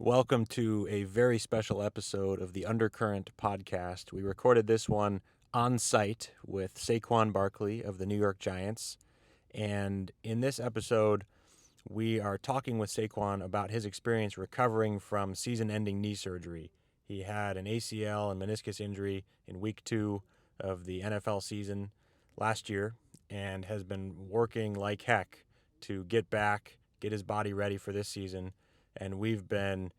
Welcome to a very special episode of the Undercurrent Podcast. We recorded this one on site with Saquon Barkley of the New York Giants. And in this episode, we are talking with Saquon about his experience recovering from season-ending knee surgery. He had an ACL and meniscus injury in week 2 of the NFL season last year and has been working like heck to get back, get his body ready for this season. And we've been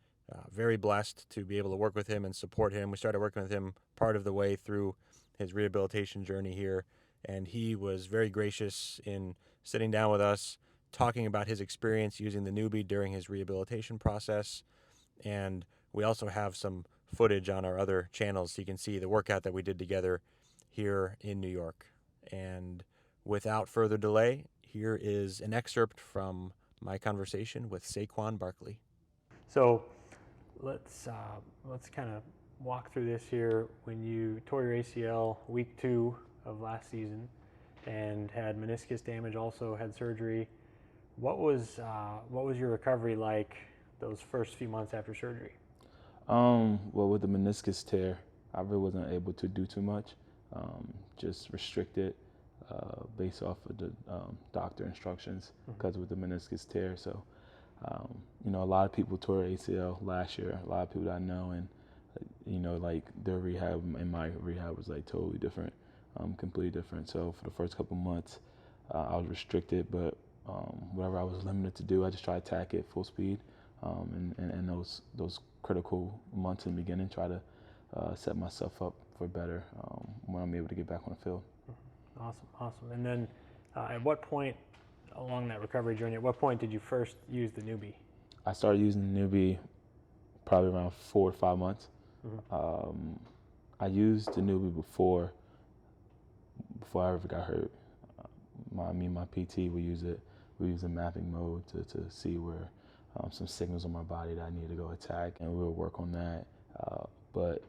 very blessed to be able to work with him and support him. We started working with him part of the way through his rehabilitation journey here, and he was very gracious in sitting down with us, talking about his experience using the Neubie during his rehabilitation process. And we also have some footage on our other channels so you can see the workout that we did together here in New York. And without further delay, here is an excerpt from my conversation with Saquon Barkley. So let's kind of walk through this here. When you tore your ACL week 2 of last season and had meniscus damage, also had surgery, what was your recovery like those first few months after surgery? Well, with the meniscus tear, I really wasn't able to do too much. Just restricted based off of the doctor instructions because with the meniscus tear. So, a lot of people tore ACL last year. A lot of people that I know, and like their rehab and my rehab was like totally different, completely different. So for the first couple months, I was restricted, but whatever I was limited to do, I just tried to attack it full speed. And those critical months in the beginning, try to set myself up for better when I'm able to get back on the field. Awesome. And then at what point along that recovery journey, at what point did you first use the Neubie? I started using the Neubie probably around 4 to 5 months. I used the Neubie before I ever got hurt. My PT would use it. We use a mapping mode to see where some signals on my body that I needed to go attack, and we would work on that. But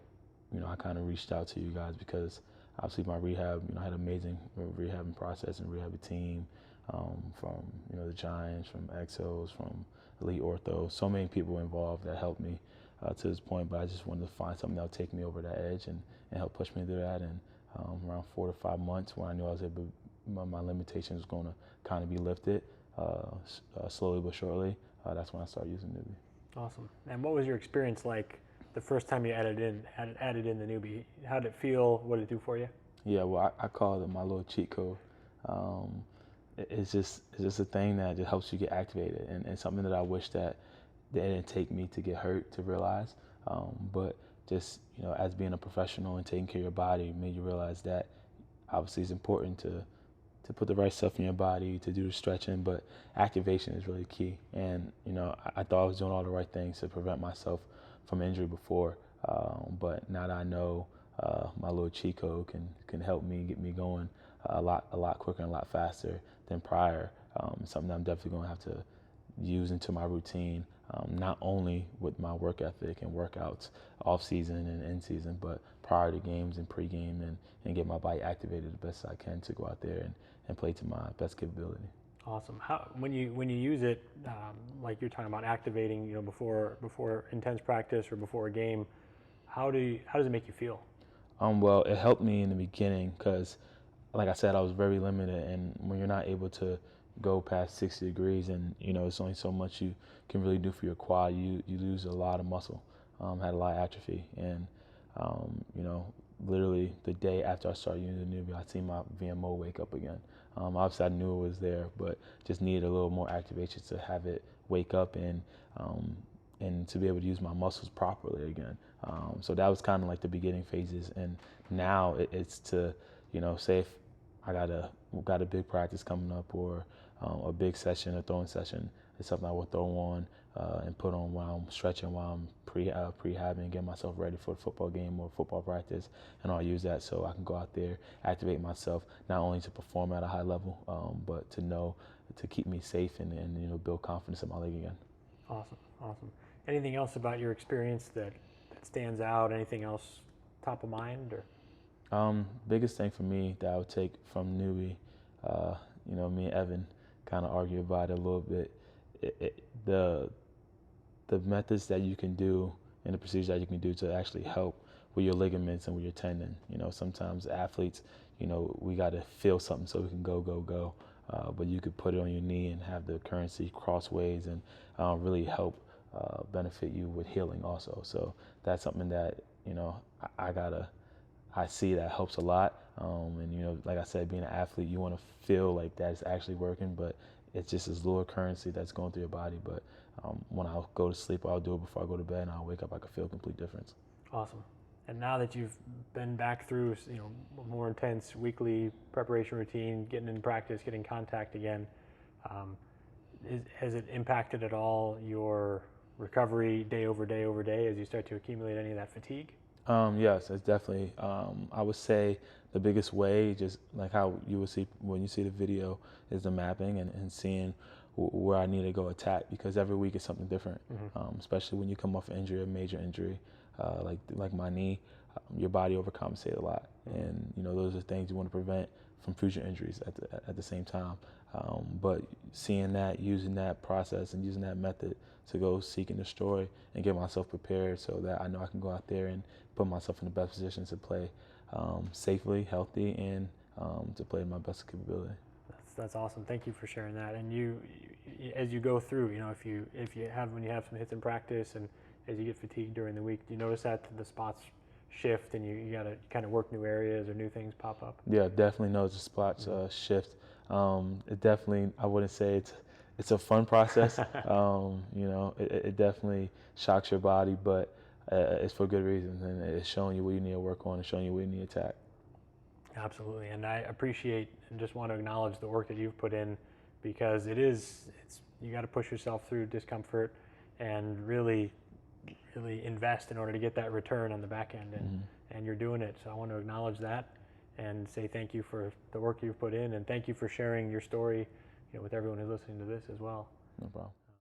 I kind of reached out to you guys because obviously my rehab, I had an amazing rehabbing process and rehab team from the Giants, from Exos, from Elite Ortho. So many people involved that helped me to this point. But I just wanted to find something that would take me over that edge and help push me through that. And around 4 to 5 months, when I knew I was able, my limitations was going to kind of be lifted slowly but surely. That's when I started using Neubie. Awesome. And what was your experience like the first time you added in the Neubie? How did it feel? What did it do for you? Yeah, well, I call it my little cheat code. It's just a thing that just helps you get activated, and something that I wish that it didn't take me to get hurt to realize. But just as being a professional and taking care of your body made you realize that obviously it's important to put the right stuff in your body, to do the stretching, but activation is really key. And I thought I was doing all the right things to prevent myself from injury before, but now that I know my little cheat code can help me get me going a lot quicker and a lot faster than prior. Something that I'm definitely going to have to use into my routine, not only with my work ethic and workouts off season and in season, but prior to games and pregame, and get my body activated the best I can to go out there and play to my best capability. Awesome. When you use it, like you're talking about activating, before intense practice or before a game, how does it make you feel? Well, it helped me in the beginning because, like I said, I was very limited, and when you're not able to go past 60 degrees, and it's only so much you can really do for your quad, you lose a lot of muscle. Had a lot of atrophy, and literally the day after I started using the Neubie, I seen my VMO wake up again. Obviously I knew it was there, but just needed a little more activation to have it wake up and to be able to use my muscles properly again. So that was kind of like the beginning phases, and now it's to say if I got a big practice coming up, or a big session, a throwing session, it's something I will throw on and put on while I'm stretching, while I'm prehabbing, getting myself ready for a football game or football practice, and I'll use that so I can go out there, activate myself, not only to perform at a high level, but to keep me safe and build confidence in my leg again. Awesome. Anything else about your experience that stands out? Anything else top of mind? Or biggest thing for me that I would take from Neubie, me and Evan kind of argue about it a little bit. The the methods that you can do and the procedures that you can do to actually help with your ligaments and with your tendon. Sometimes athletes, we got to feel something so we can go. But you could put it on your knee and have the currency crossways and really help benefit you with healing also. So that's something that, I see that helps a lot. And like I said, being an athlete, you want to feel like that's actually working, but it's just this lower currency that's going through your body. But when I go to sleep, I'll do it before I go to bed, and I'll wake up, I can feel a complete difference. Awesome. And now that you've been back through, a more intense weekly preparation routine, getting in practice, getting contact again, has it impacted at all your recovery day over day as you start to accumulate any of that fatigue? Yes, it's definitely. I would say the biggest way, just like how you will see when you see the video, is the mapping and seeing where I need to go attack, because every week is something different. Especially when you come off an injury, a major injury, like my knee, your body overcompensates a lot, and those are things you want to prevent from future injuries at the same time. But seeing that, using that process, and using that method to go seek and destroy and get myself prepared so that I know I can go out there and put myself in the best position to play safely, healthy, and to play to my best capability. That's awesome. Thank you for sharing that. And you as you go through, when you have some hits in practice and as you get fatigued during the week, do you notice that the spots shift and you got to kind of work new areas or new things pop up? Yeah, definitely notice the spots shift. It definitely, I wouldn't say it's a fun process. It definitely shocks your body, but it's for good reasons, and it's showing you what you need to work on and showing you what you need to attack. Absolutely, and I appreciate and just want to acknowledge the work that you've put in, because you got to push yourself through discomfort and really invest in order to get that return on the back end, and you're doing it. So I want to acknowledge that and say thank you for the work you've put in, and thank you for sharing your story with everyone who's listening to this as well. No problem.